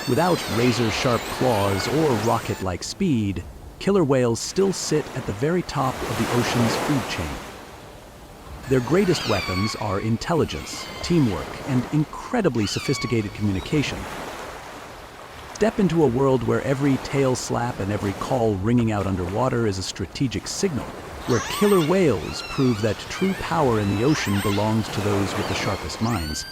Without razor-sharp claws or rocket-like speed, killer whales still sit at the very top of the ocean's food chain. Their greatest weapons are intelligence, teamwork, and incredibly sophisticated communication. Step into a world where every tail slap and every call ringing out underwater is a strategic signal, where killer whales prove that true power in the ocean belongs to those with the sharpest minds.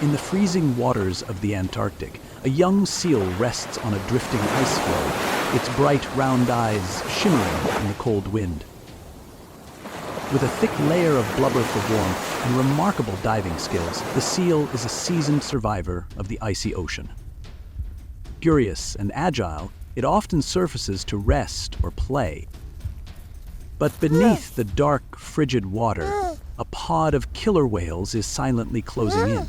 In the freezing waters of the Antarctic, a young seal rests on a drifting ice floe, its bright round eyes shimmering in the cold wind. With a thick layer of blubber for warmth and remarkable diving skills, the seal is a seasoned survivor of the icy ocean. Curious and agile, it often surfaces to rest or play. But beneath the dark, frigid water, a pod of killer whales is silently closing in.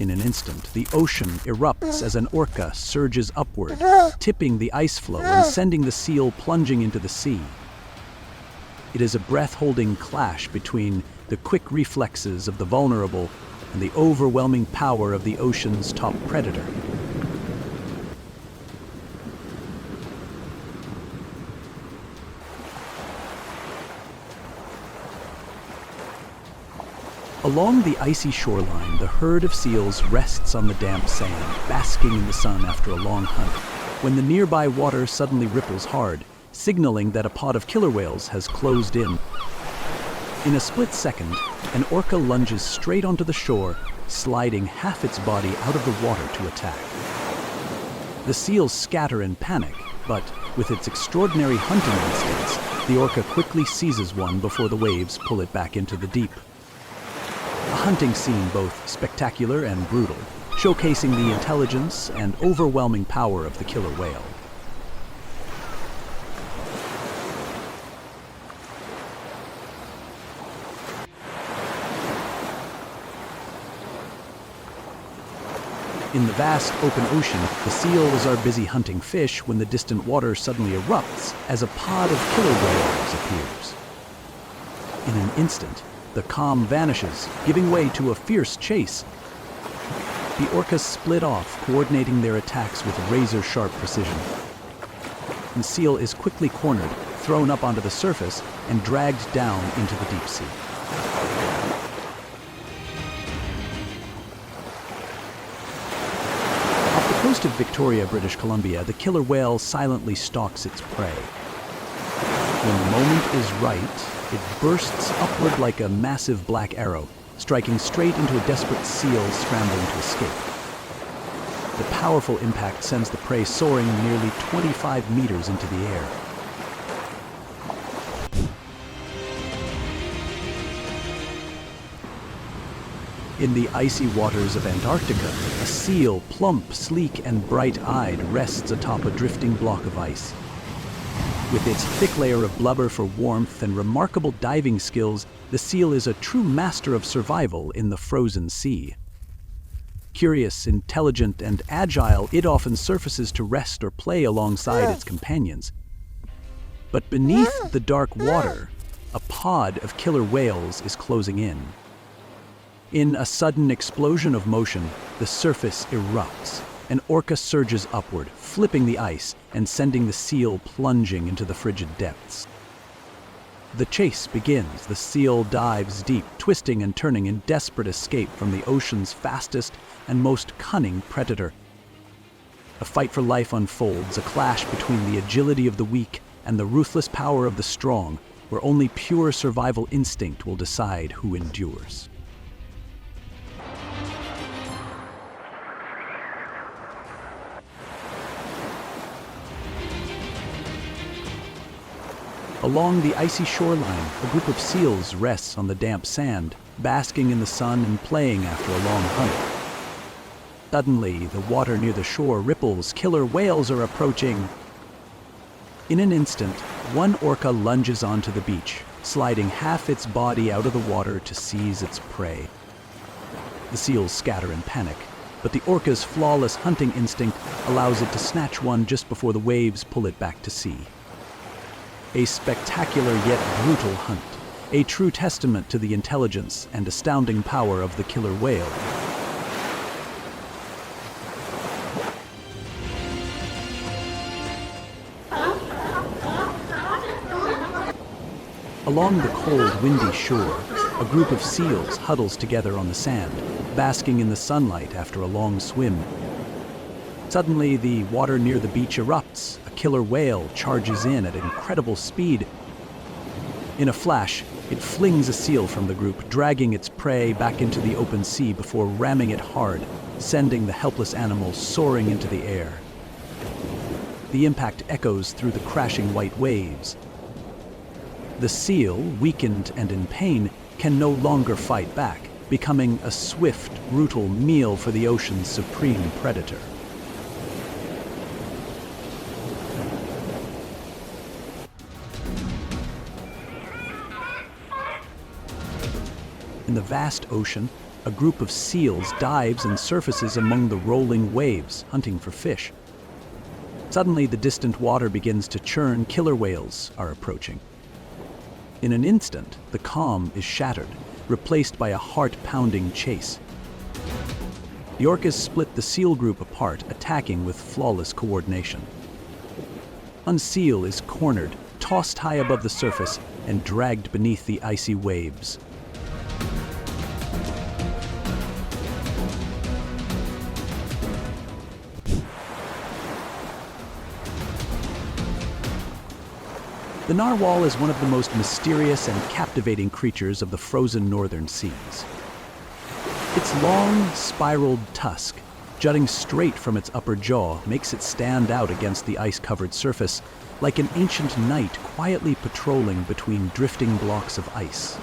In an instant, the ocean erupts as an orca surges upward, tipping the ice floe and sending the seal plunging into the sea. It is a breath-holding clash between the quick reflexes of the vulnerable and the overwhelming power of the ocean's top predator. Along the icy shoreline, the herd of seals rests on the damp sand, basking in the sun after a long hunt, when the nearby water suddenly ripples hard, signaling that a pod of killer whales has closed in. In a split second, an orca lunges straight onto the shore, sliding half its body out of the water to attack. The seals scatter in panic, but with its extraordinary hunting instincts, the orca quickly seizes one before the waves pull it back into the deep. A hunting scene both spectacular and brutal, showcasing the intelligence and overwhelming power of the killer whale. In the vast open ocean, the seals are busy hunting fish when the distant water suddenly erupts as a pod of killer whales appears. In an instant, the calm vanishes, giving way to a fierce chase. The orcas split off, coordinating their attacks with razor-sharp precision. The seal is quickly cornered, thrown up onto the surface, and dragged down into the deep sea. Off the coast of Victoria, British Columbia, the killer whale silently stalks its prey. When the moment is right, it bursts upward like a massive black arrow, striking straight into a desperate seal scrambling to escape. The powerful impact sends the prey soaring nearly 25 meters into the air. In the icy waters of Antarctica, a seal, plump, sleek, and bright-eyed, rests atop a drifting block of ice. With its thick layer of blubber for warmth and remarkable diving skills, the seal is a true master of survival in the frozen sea. Curious, intelligent, and agile, it often surfaces to rest or play alongside its companions. But beneath the dark water, a pod of killer whales is closing in. In a sudden explosion of motion, the surface erupts. An orca surges upward, flipping the ice and sending the seal plunging into the frigid depths. The chase begins. The seal dives deep, twisting and turning in desperate escape from the ocean's fastest and most cunning predator. A fight for life unfolds, a clash between the agility of the weak and the ruthless power of the strong, where only pure survival instinct will decide who endures. Along the icy shoreline, a group of seals rests on the damp sand, basking in the sun and playing after a long hunt. Suddenly, the water near the shore ripples. Killer whales are approaching. In an instant, one orca lunges onto the beach, sliding half its body out of the water to seize its prey. The seals scatter in panic, but the orca's flawless hunting instinct allows it to snatch one just before the waves pull it back to sea. A spectacular yet brutal hunt, a true testament to the intelligence and astounding power of the killer whale. Along the cold, windy shore, a group of seals huddles together on the sand, basking in the sunlight after a long swim. Suddenly, the water near the beach erupts. A killer whale charges in at incredible speed. In a flash, it flings a seal from the group, dragging its prey back into the open sea before ramming it hard, sending the helpless animal soaring into the air. The impact echoes through the crashing white waves. The seal, weakened and in pain, can no longer fight back, becoming a swift, brutal meal for the ocean's supreme predator. In the vast ocean, a group of seals dives and surfaces among the rolling waves, hunting for fish. Suddenly, the distant water begins to churn. Killer whales are approaching. In an instant, the calm is shattered, replaced by a heart-pounding chase. The orcas split the seal group apart, attacking with flawless coordination. One seal is cornered, tossed high above the surface, and dragged beneath the icy waves. The narwhal is one of the most mysterious and captivating creatures of the frozen northern seas. Its long, spiraled tusk, jutting straight from its upper jaw, makes it stand out against the ice-covered surface, like an ancient knight quietly patrolling between drifting blocks of ice.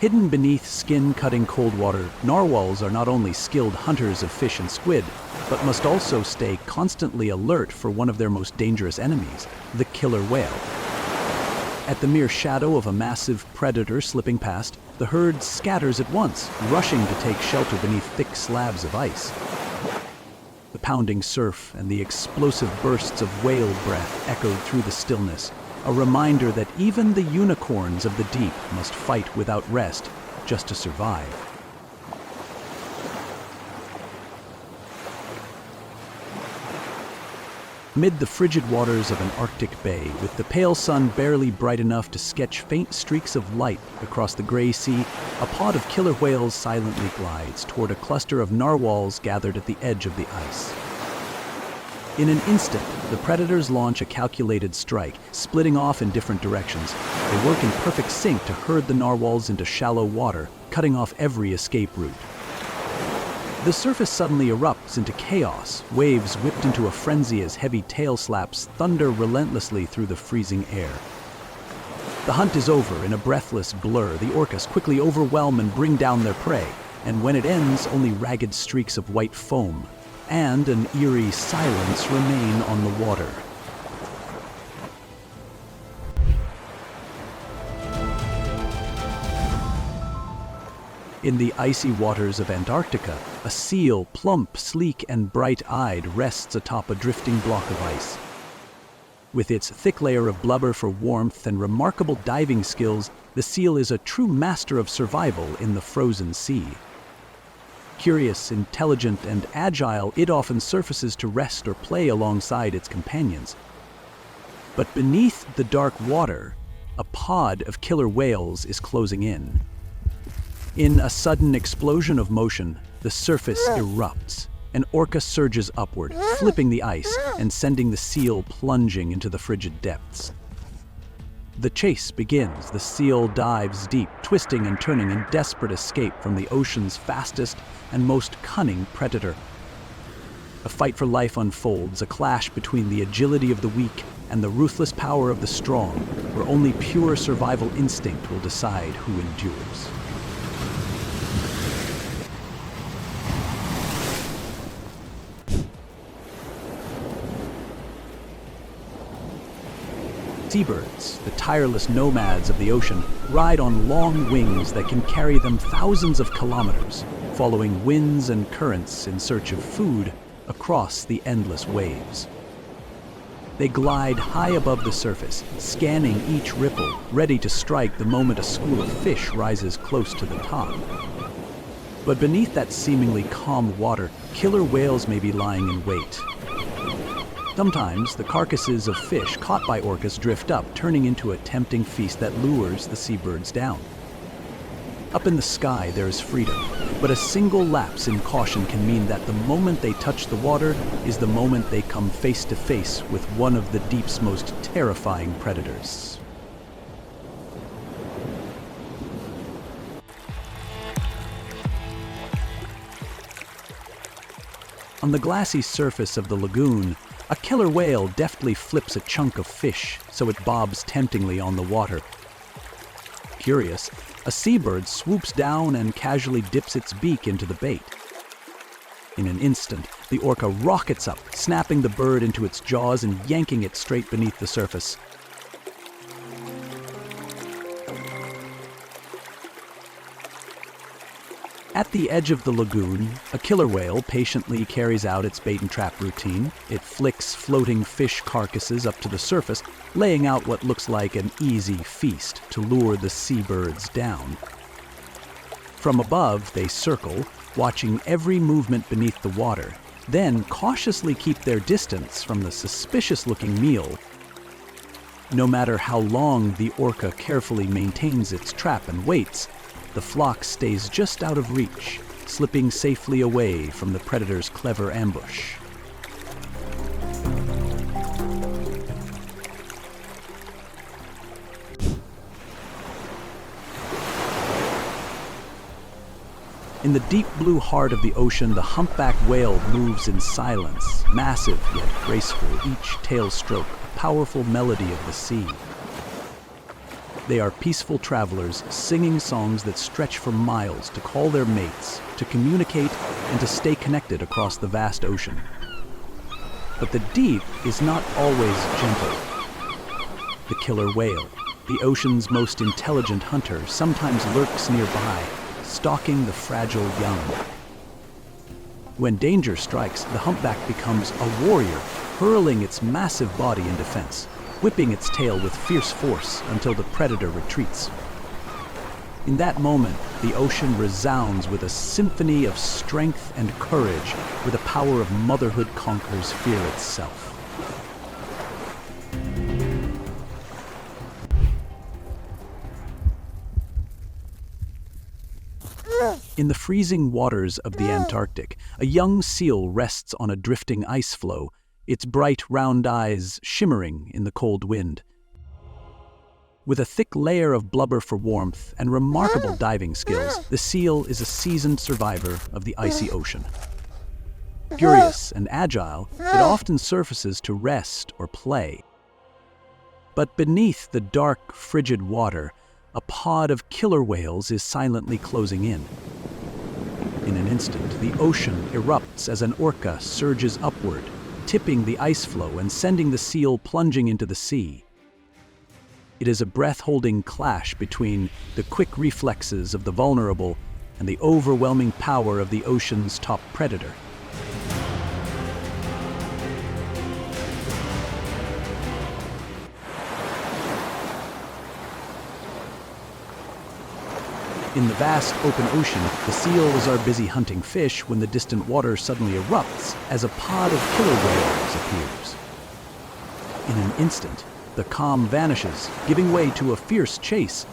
Hidden beneath skin-cutting cold water, narwhals are not only skilled hunters of fish and squid, but must also stay constantly alert for one of their most dangerous enemies, the killer whale. At the mere shadow of a massive predator slipping past, the herd scatters at once, rushing to take shelter beneath thick slabs of ice. The pounding surf and the explosive bursts of whale breath echoed through the stillness, a reminder that even the unicorns of the deep must fight without rest just to survive. Amid the frigid waters of an Arctic bay, with the pale sun barely bright enough to sketch faint streaks of light across the gray sea, a pod of killer whales silently glides toward a cluster of narwhals gathered at the edge of the ice. In an instant, the predators launch a calculated strike, splitting off in different directions. They work in perfect sync to herd the narwhals into shallow water, cutting off every escape route. The surface suddenly erupts into chaos, waves whipped into a frenzy as heavy tail slaps thunder relentlessly through the freezing air. The hunt is over. In a breathless blur, the orcas quickly overwhelm and bring down their prey, and when it ends, only ragged streaks of white foam and an eerie silence remain on the water. In the icy waters of Antarctica, a seal, plump, sleek, and bright-eyed, rests atop a drifting block of ice. With its thick layer of blubber for warmth and remarkable diving skills, the seal is a true master of survival in the frozen sea. Curious, intelligent, and agile, it often surfaces to rest or play alongside its companions. But beneath the dark water, a pod of killer whales is closing in. In a sudden explosion of motion, the surface erupts. An orca surges upward, flipping the ice and sending the seal plunging into the frigid depths. The chase begins. The seal dives deep, twisting and turning in desperate escape from the ocean's fastest and most cunning predator. A fight for life unfolds, a clash between the agility of the weak and the ruthless power of the strong, where only pure survival instinct will decide who endures. Seabirds, the tireless nomads of the ocean, ride on long wings that can carry them thousands of kilometers. following winds and currents in search of food across the endless waves. They glide high above the surface, scanning each ripple, ready to strike the moment a school of fish rises close to the top. But beneath that seemingly calm water, killer whales may be lying in wait. Sometimes the carcasses of fish caught by orcas drift up, turning into a tempting feast that lures the seabirds down. Up in the sky, there is freedom, but a single lapse in caution can mean that the moment they touch the water is the moment they come face to face with one of the deep's most terrifying predators. On the glassy surface of the lagoon, a killer whale deftly flips a chunk of fish so it bobs temptingly on the water. Curious, a seabird swoops down and casually dips its beak into the bait. In an instant, the orca rockets up, snapping the bird into its jaws and yanking it straight beneath the surface. At the edge of the lagoon, a killer whale patiently carries out its bait and trap routine. It flicks floating fish carcasses up to the surface, laying out what looks like an easy feast to lure the seabirds down. From above, they circle, watching every movement beneath the water, then cautiously keep their distance from the suspicious-looking meal. No matter how long the orca carefully maintains its trap and waits, the flock stays just out of reach, slipping safely away from the predator's clever ambush. In the deep blue heart of the ocean, the humpback whale moves in silence, massive yet graceful, each tail stroke a powerful melody of the sea. They are peaceful travelers, singing songs that stretch for miles to call their mates, to communicate, and to stay connected across the vast ocean. But the deep is not always gentle. The killer whale, the ocean's most intelligent hunter, sometimes lurks nearby, stalking the fragile young. When danger strikes, the humpback becomes a warrior, hurling its massive body in defense, whipping its tail with fierce force until the predator retreats. In that moment, the ocean resounds with a symphony of strength and courage, where the power of motherhood conquers fear itself. In the freezing waters of the Antarctic, a young seal rests on a drifting ice floe, its bright, round eyes shimmering in the cold wind. With a thick layer of blubber for warmth and remarkable diving skills, the seal is a seasoned survivor of the icy ocean. Curious and agile, it often surfaces to rest or play. But beneath the dark, frigid water, a pod of killer whales is silently closing in. In an instant, the ocean erupts as an orca surges upward, tipping the ice floe and sending the seal plunging into the sea. It is a breath-holding clash between the quick reflexes of the vulnerable and the overwhelming power of the ocean's top predator. In the vast open ocean, the seals are busy hunting fish when the distant water suddenly erupts as a pod of killer whales appears. In an instant, the calm vanishes, giving way to a fierce chase.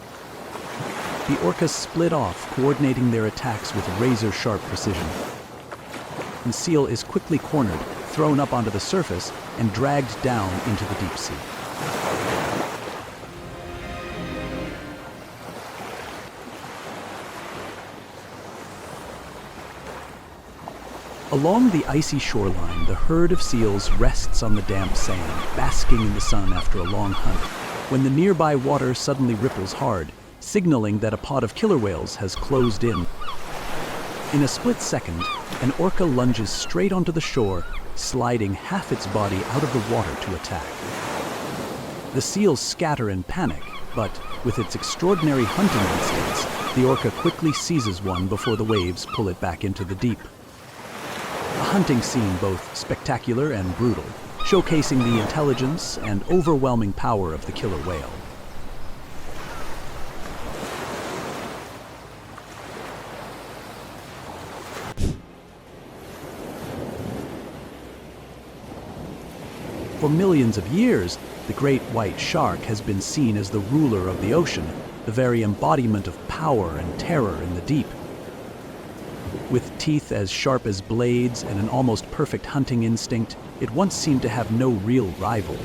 The orcas split off, coordinating their attacks with razor-sharp precision. The seal is quickly cornered, thrown up onto the surface, and dragged down into the deep sea. Along the icy shoreline, the herd of seals rests on the damp sand, basking in the sun after a long hunt, when the nearby water suddenly ripples hard, signaling that a pod of killer whales has closed in. In a split second, an orca lunges straight onto the shore, sliding half its body out of the water to attack. The seals scatter in panic, but with its extraordinary hunting instincts, The orca quickly seizes one before the waves pull it back into the deep. A hunting scene both spectacular and brutal, showcasing the intelligence and overwhelming power of the killer whale. For millions of years, the great white shark has been seen as the ruler of the ocean, the very embodiment of power and terror in the deep. With teeth as sharp as blades and an almost perfect hunting instinct, it once seemed to have no real rival.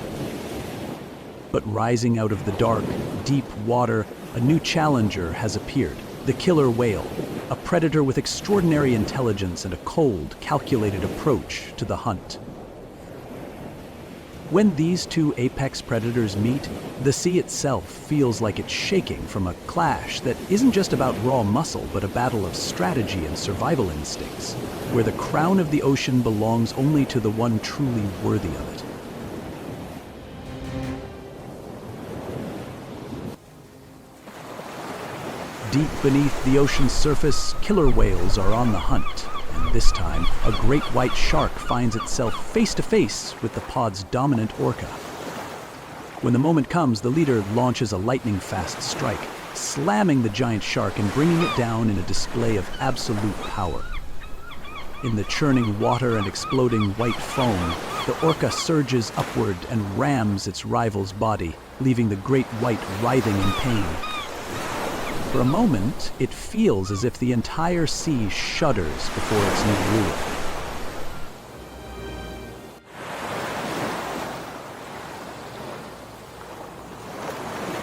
But rising out of the dark, deep water, a new challenger has appeared, the killer whale, a predator with extraordinary intelligence and a cold, calculated approach to the hunt. When these two apex predators meet, the sea itself feels like it's shaking from a clash that isn't just about raw muscle, but a battle of strategy and survival instincts, where the crown of the ocean belongs only to the one truly worthy of it. Deep beneath the ocean's surface, killer whales are on the hunt. And this time, a great white shark finds itself face to face with the pod's dominant orca. When the moment comes, the leader launches a lightning-fast strike, slamming the giant shark and bringing it down in a display of absolute power. In the churning water and exploding white foam, the orca surges upward and rams its rival's body, leaving the great white writhing in pain. For a moment, it feels as if the entire sea shudders before its new ruler.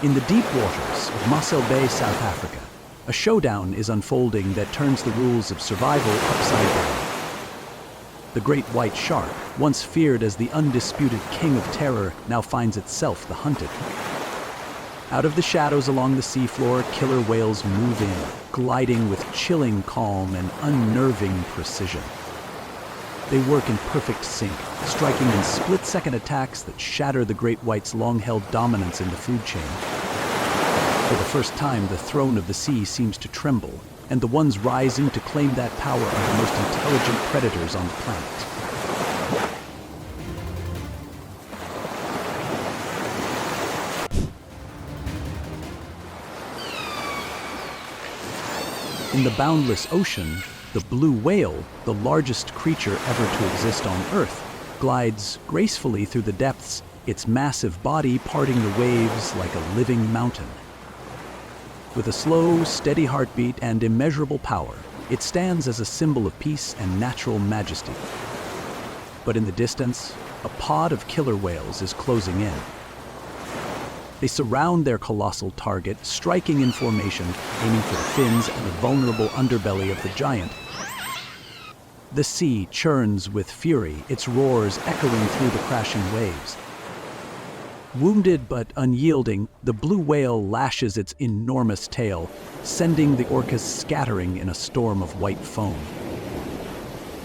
In the deep waters of Mossel Bay, South Africa, a showdown is unfolding that turns the rules of survival upside down. The great white shark, once feared as the undisputed king of terror, now finds itself the hunted. Out of the shadows along the seafloor, killer whales move in, gliding with chilling calm and unnerving precision. They work in perfect sync, striking in split-second attacks that shatter the great white's long-held dominance in the food chain. For the first time, the throne of the sea seems to tremble, and the ones rising to claim that power are the most intelligent predators on the planet. In the boundless ocean, the blue whale, the largest creature ever to exist on Earth, glides gracefully through the depths, its massive body parting the waves like a living mountain. With a slow, steady heartbeat and immeasurable power, it stands as a symbol of peace and natural majesty. But in the distance, a pod of killer whales is closing in. They surround their colossal target, striking in formation, aiming for the fins and the vulnerable underbelly of the giant. The sea churns with fury, its roars echoing through the crashing waves. Wounded but unyielding, the blue whale lashes its enormous tail, sending the orcas scattering in a storm of white foam.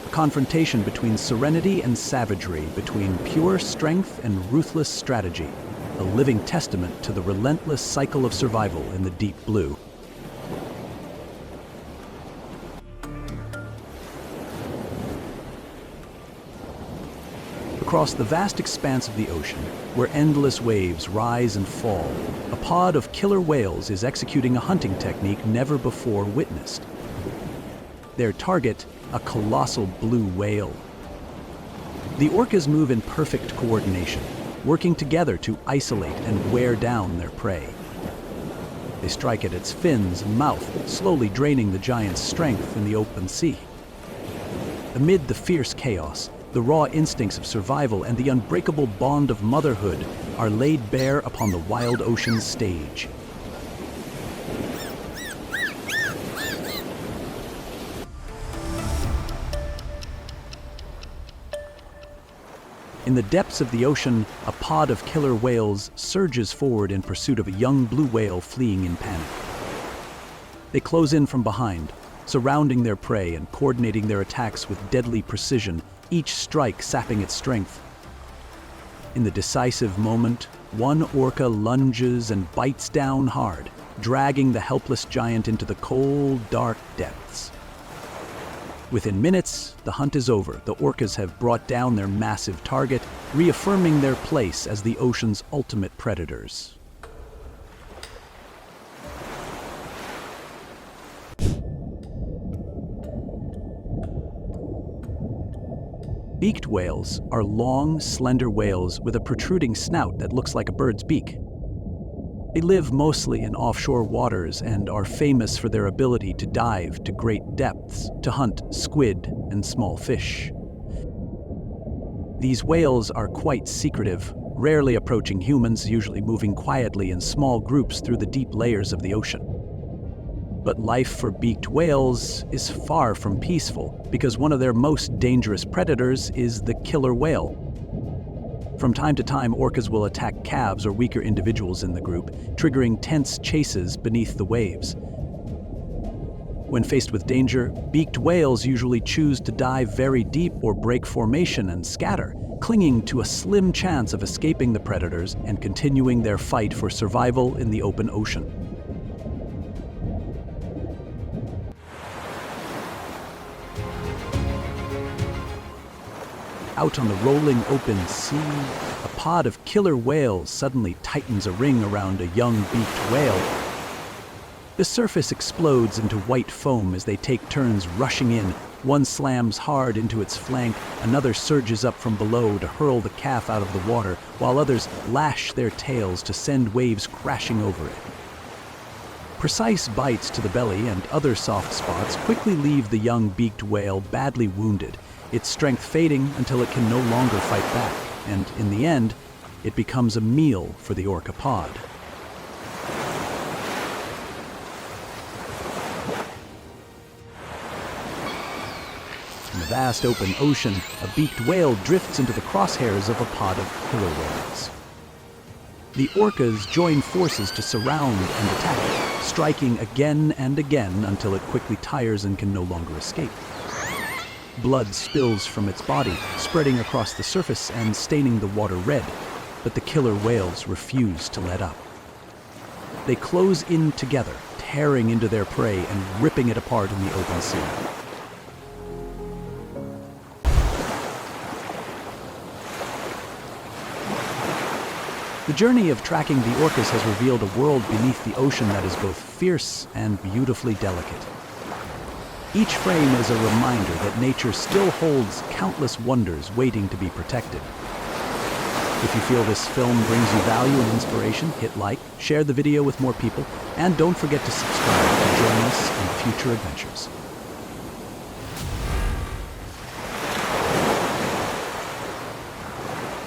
A confrontation between serenity and savagery, between pure strength and ruthless strategy. A living testament to the relentless cycle of survival in the deep blue. Across the vast expanse of the ocean, where endless waves rise and fall, a pod of killer whales is executing a hunting technique never before witnessed. Their target, a colossal blue whale. The orcas move in perfect coordination, working together to isolate and wear down their prey. They strike at its fins and mouth, slowly draining the giant's strength in the open sea. Amid the fierce chaos, the raw instincts of survival and the unbreakable bond of motherhood are laid bare upon the wild ocean's stage. In the depths of the ocean, a pod of killer whales surges forward in pursuit of a young blue whale fleeing in panic. They close in from behind, surrounding their prey and coordinating their attacks with deadly precision, each strike sapping its strength. In the decisive moment, one orca lunges and bites down hard, dragging the helpless giant into the cold, dark depths. Within minutes, the hunt is over. The orcas have brought down their massive target, reaffirming their place as the ocean's ultimate predators. Beaked whales are long, slender whales with a protruding snout that looks like a bird's beak. They live mostly in offshore waters and are famous for their ability to dive to great depths to hunt squid and small fish. These whales are quite secretive, rarely approaching humans, usually moving quietly in small groups through the deep layers of the ocean. But life for beaked whales is far from peaceful because one of their most dangerous predators is the killer whale. From time to time, orcas will attack calves or weaker individuals in the group, triggering tense chases beneath the waves. When faced with danger, beaked whales usually choose to dive very deep or break formation and scatter, clinging to a slim chance of escaping the predators and continuing their fight for survival in the open ocean. Out on the rolling open sea, a pod of killer whales suddenly tightens a ring around a young beaked whale. The surface explodes into white foam as they take turns rushing in. One slams hard into its flank, another surges up from below to hurl the calf out of the water, while others lash their tails to send waves crashing over it. Precise bites to the belly and other soft spots quickly leave the young beaked whale badly wounded, its strength fading until it can no longer fight back, and in the end, it becomes a meal for the orca pod. In the vast open ocean, a beaked whale drifts into the crosshairs of a pod of killer whales. The orcas join forces to surround and attack it, striking again and again until it quickly tires and can no longer escape. Blood spills from its body, spreading across the surface and staining the water red, but the killer whales refuse to let up. They close in together, tearing into their prey and ripping it apart in the open sea. The journey of tracking the orcas has revealed a world beneath the ocean that is both fierce and beautifully delicate. Each frame is a reminder that nature still holds countless wonders waiting to be protected. If you feel this film brings you value and inspiration, hit like, share the video with more people, and don't forget to subscribe to join us in future adventures.